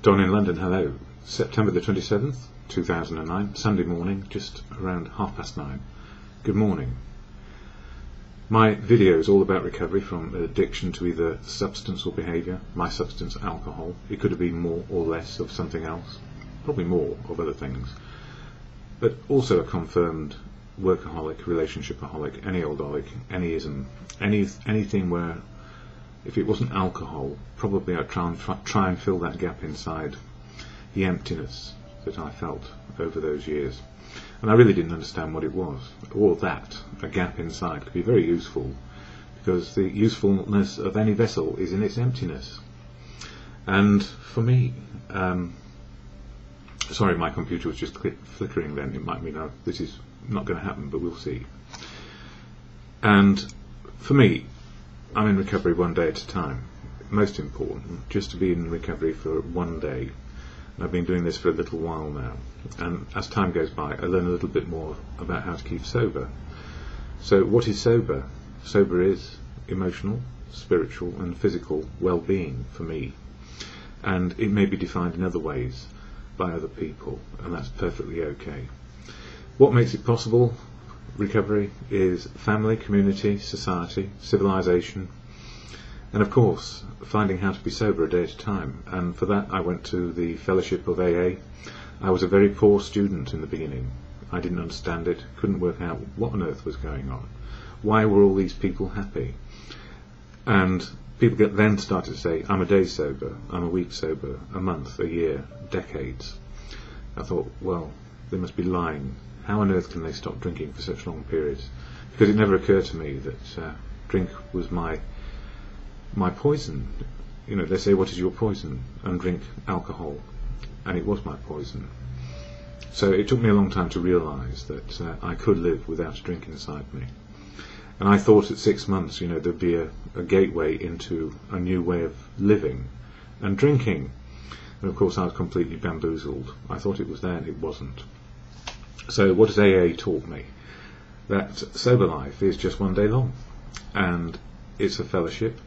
Don in London, hello. September the 27th, 2009, Sunday morning, just around 9:30. Good morning. My video is all about recovery from addiction to either substance or behaviour. My substance, alcohol. It could have been more or less of something else. Probably more of other things. But also a confirmed workaholic, relationshipaholic, any oldaholic, anyism, anything where if it wasn't alcohol, probably I'd try and fill that gap inside, the emptiness that I felt over those years. And I really didn't understand what it was, or that a gap inside could be very useful, because the usefulness of any vessel is in its emptiness. And for me, sorry, my computer was just flickering then. It might mean this is not going to happen, but we'll see. And for me, I'm in recovery one day at a time. Most important, just to be in recovery for one day. And I've been doing this for a little while now. And as time goes by, I learn a little bit more about how to keep sober. So what is sober? Sober is emotional, spiritual and physical well-being for me. And it may be defined in other ways by other people, and that's perfectly okay. What makes it possible? Recovery is family, community, society, civilization, and of course finding how to be sober a day at a time. And for that I went to the fellowship of AA. I was a very poor student in the beginning. I didn't understand it, couldn't work out what on earth was going on. Why were all these people happy? And people then started to say, I'm a day sober, I'm a week sober, a month, a year, decades. I thought, well, they must be lying. How on earth can they stop drinking for such long periods? Because it never occurred to me that drink was my poison. You know, they say, what is your poison? And drink alcohol. And it was my poison. So it took me a long time to realise that I could live without a drink inside me. And I thought at 6 months, you know, there'd be a gateway into a new way of living and drinking. And of course I was completely bamboozled. I thought it was there and it wasn't. So what has AA taught me? That sober life is just one day long, and it's a fellowship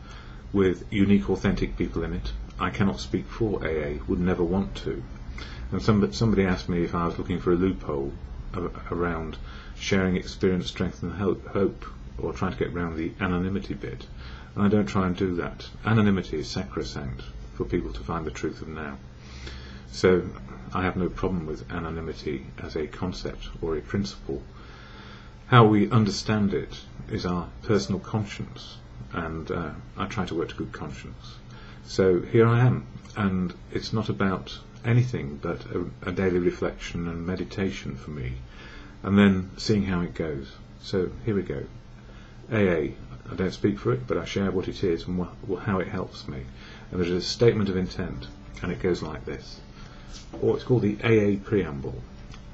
with unique, authentic people in it. I cannot speak for AA, would never want to. And somebody asked me if I was looking for a loophole around sharing experience, strength and hope, or trying to get around the anonymity bit. And I don't try and do that. Anonymity is sacrosanct for people to find the truth of now. So I have no problem with anonymity as a concept or a principle. How we understand it is our personal conscience, and I try to work to good conscience. So here I am, and it's not about anything but a daily reflection and meditation for me, and then seeing how it goes. So here we go. AA, I don't speak for it, but I share what it is and how it helps me. And there's a statement of intent, and it goes like this. Or it's called the AA Preamble.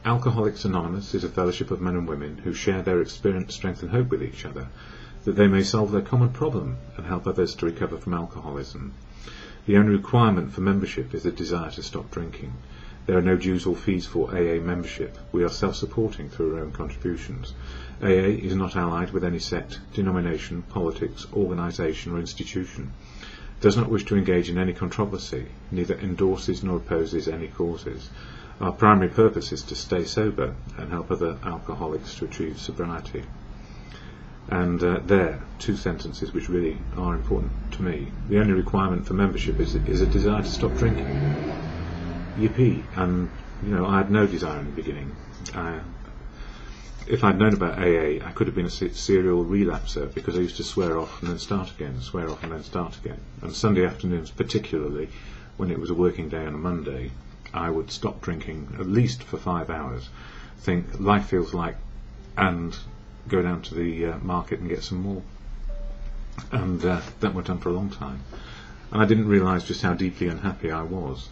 Alcoholics Anonymous is a fellowship of men and women who share their experience, strength and hope with each other, that they may solve their common problem and help others to recover from alcoholism. The only requirement for membership is the desire to stop drinking. There are no dues or fees for AA membership. We are self-supporting through our own contributions. AA is not allied with any sect, denomination, politics, organisation or institution. Does not wish to engage in any controversy, neither endorses nor opposes any causes. Our primary purpose is to stay sober and help other alcoholics to achieve sobriety. And there, two sentences which really are important to me. The only requirement for membership is a desire to stop drinking. Yippee! And you know, I had no desire in the beginning. If I'd known about AA, I could have been a serial relapser, because I used to swear off and then start again, swear off and then start again. And Sunday afternoons, particularly when it was a working day on a Monday, I would stop drinking at least for 5 hours, think life feels like, and go down to the market and get some more. And that went on for a long time. And I didn't realise just how deeply unhappy I was,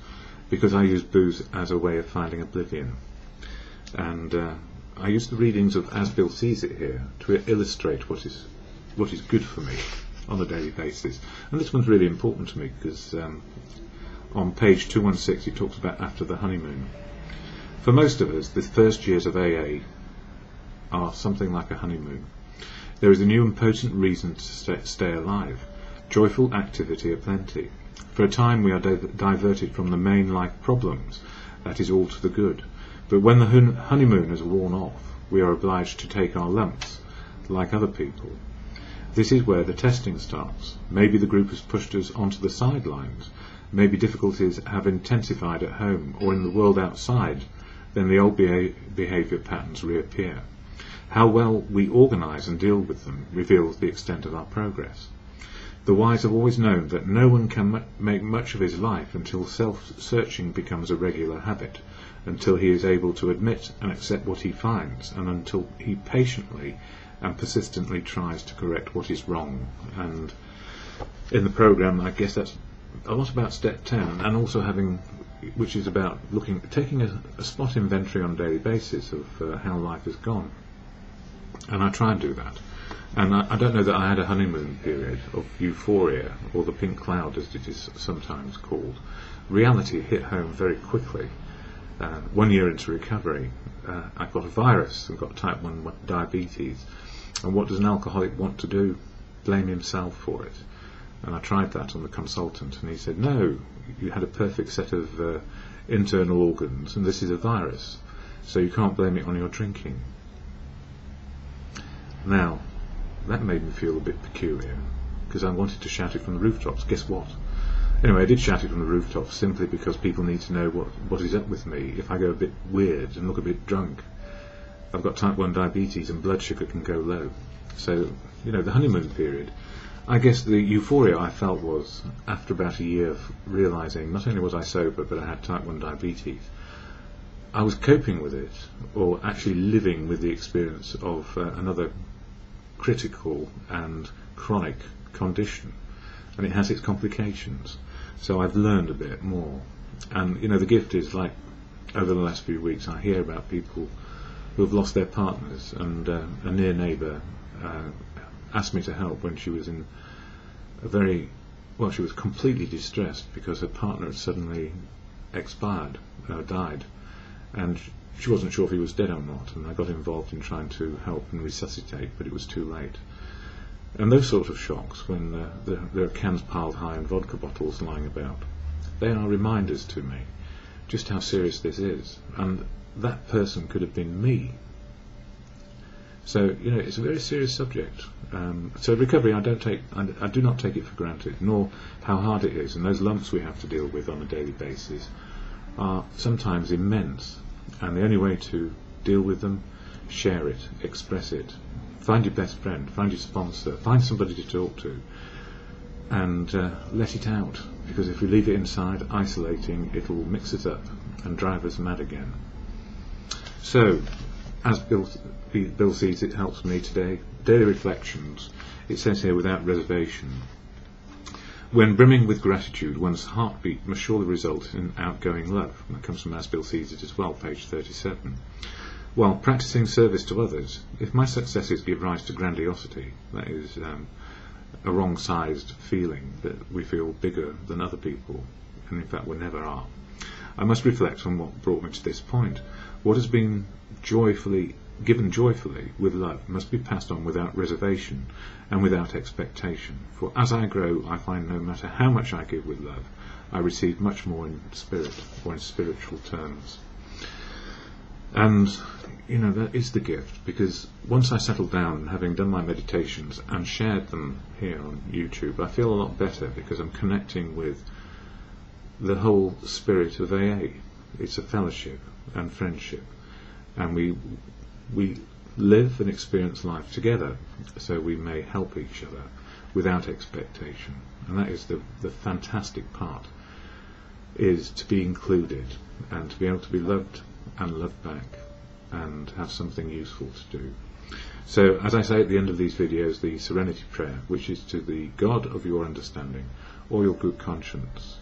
because I used booze as a way of finding oblivion. And I use the readings of As Bill Sees It here to illustrate what is good for me on a daily basis. And this one's really important to me because on page 216 it talks about after the honeymoon. For most of us, the first years of AA are something like a honeymoon. There is a new and potent reason to stay alive. Joyful activity aplenty. For a time we are diverted from the main life problems. That is all to the good. But when the honeymoon has worn off, we are obliged to take our lumps, like other people. This is where the testing starts. Maybe the group has pushed us onto the sidelines. Maybe difficulties have intensified at home or in the world outside. Then the old behaviour patterns reappear. How well we organise and deal with them reveals the extent of our progress. The wise have always known that no one can make much of his life until self-searching becomes a regular habit, until he is able to admit and accept what he finds, and until he patiently and persistently tries to correct what is wrong. And in the programme, I guess that's a lot about step 10, and also which is about taking a spot inventory on a daily basis of how life has gone. And I try and do that. And I don't know that I had a honeymoon period of euphoria, or the pink cloud as it is sometimes called. Reality hit home very quickly. 1 year into recovery, I got a virus and got type 1 diabetes. And what does an alcoholic want to do? Blame himself for it. And I tried that on the consultant, and he said, no, you had a perfect set of internal organs, and this is a virus, so you can't blame it on your drinking. Now, that made me feel a bit peculiar, because I wanted to shout it from the rooftops. Guess what? Anyway, I did shout it from the rooftops simply because people need to know what is up with me if I go a bit weird and look a bit drunk. I've got type 1 diabetes and blood sugar can go low. So, the honeymoon period, I guess the euphoria I felt was after about a year of realising not only was I sober, but I had type 1 diabetes. I was coping with it, or actually living with the experience of another critical and chronic condition, and it has its complications. So I've learned a bit more, and the gift is, like, over the last few weeks I hear about people who have lost their partners, and a near neighbour asked me to help when she was in she was completely distressed because her partner had suddenly died, and she wasn't sure if he was dead or not, and I got involved in trying to help and resuscitate, but it was too late. And those sort of shocks, when there are cans piled high and vodka bottles lying about, they are reminders to me just how serious this is, and that person could have been me. So it's a very serious subject. So recovery, I do not take it for granted, nor how hard it is, and those lumps we have to deal with on a daily basis are sometimes immense. And the only way to deal with them, share it, express it, find your best friend, find your sponsor, find somebody to talk to, and let it out, because if we leave it inside, isolating, it'll mix us up and drive us mad again. So, as Bill sees, it helps me today. Daily reflections. It says here, without reservation. When brimming with gratitude, one's heartbeat must surely result in outgoing love. And that comes from As Bill Sees It as well, page 37. While practicing service to others, if my successes give rise to grandiosity, that is a wrong-sized feeling that we feel bigger than other people, and in fact we never are, I must reflect on what brought me to this point. What has been given joyfully with love must be passed on without reservation and without expectation. For as I grow, I find no matter how much I give with love, I receive much more in spirit, or in spiritual terms. And that is the gift, because once I settled down, having done my meditations and shared them here on YouTube, I feel a lot better, because I'm connecting with the whole spirit of AA. It's a fellowship and friendship, and we live and experience life together, so we may help each other without expectation. And that is the fantastic part, is to be included and to be able to be loved and loved back and have something useful to do. So, as I say at the end of these videos, the serenity prayer, which is to the God of your understanding or your good conscience.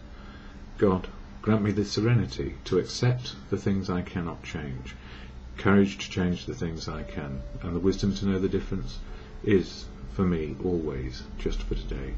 God, grant me the serenity to accept the things I cannot change, courage to change the things I can, and the wisdom to know the difference is, for me, always just for today.